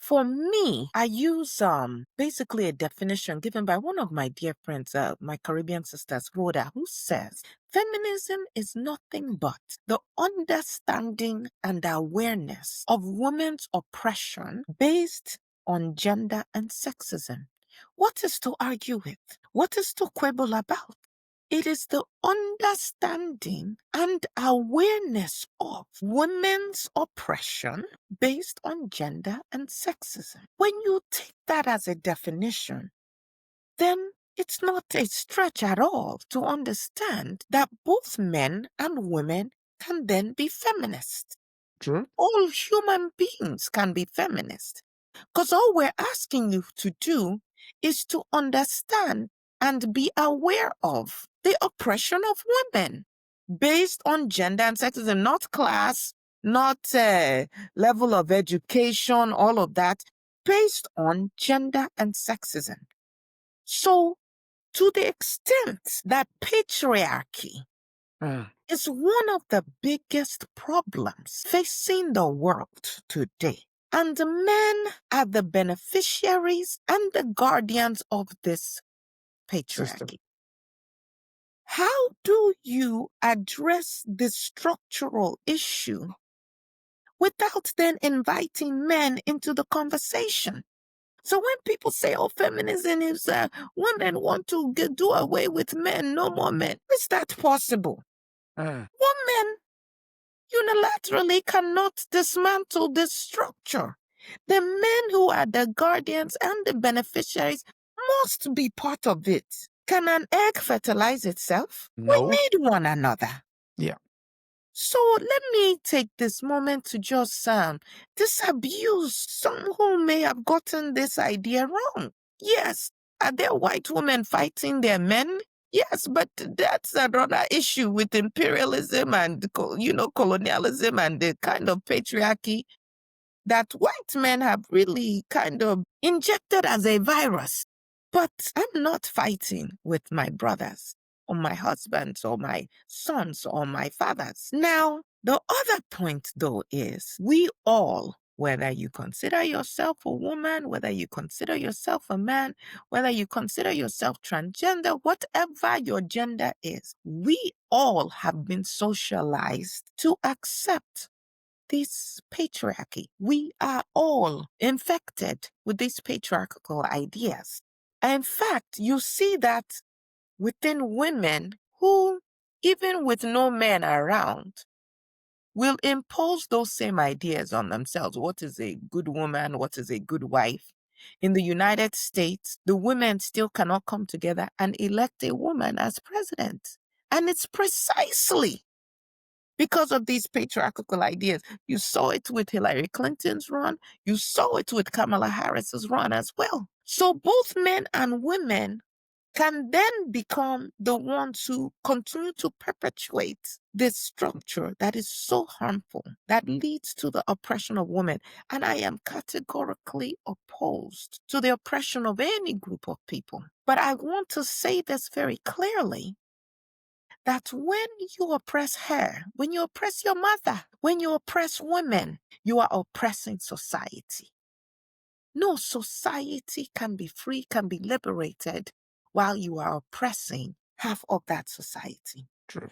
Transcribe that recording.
For me, I use basically a definition given by one of my dear friends, my Caribbean sisters, Rhoda, who says feminism is nothing but the understanding and awareness of women's oppression based on gender and sexism. What is to argue with? What is to quibble about? It is the understanding and awareness of women's oppression based on gender and sexism. When you take that as a definition, then it's not a stretch at all to understand that both men and women can then be feminists. True. All human beings can be feminists. Because all we're asking you to do is to understand and be aware of the oppression of women based on gender and sexism, not class, not level of education, all of that, based on gender and sexism. So, to the extent that patriarchy is one of the biggest problems facing the world today, and men are the beneficiaries and the guardians of this patriarchy. System. How do you address this structural issue without then inviting men into the conversation? So when people say, oh, feminism is women want to do away with men, no more men, is that possible? Women unilaterally cannot dismantle this structure. The men who are the guardians and the beneficiaries must be part of it. Can an egg fertilize itself? No. We need one another. Yeah. So let me take this moment to just disabuse some who may have gotten this idea wrong. Yes, are there white women fighting their men? Yes, but that's another issue with imperialism and, colonialism and the kind of patriarchy that white men have really kind of injected as a virus. But I'm not fighting with my brothers or my husbands or my sons or my fathers. Now, the other point though is we all, whether you consider yourself a woman, whether you consider yourself a man, whether you consider yourself transgender, whatever your gender is, we all have been socialized to accept this patriarchy. We are all infected with these patriarchal ideas. In fact, you see that within women who, even with no men around, will impose those same ideas on themselves. What is a good woman? What is a good wife? In the United States, the women still cannot come together and elect a woman as president. And it's precisely because of these patriarchal ideas. You saw it with Hillary Clinton's run. You saw it with Kamala Harris's run as well. So both men and women can then become the ones who continue to perpetuate this structure that is so harmful, that leads to the oppression of women. And I am categorically opposed to the oppression of any group of people. But I want to say this very clearly, that when you oppress her, when you oppress your mother, when you oppress women, you are oppressing society. No society can be free, can be liberated while you are oppressing half of that society. True.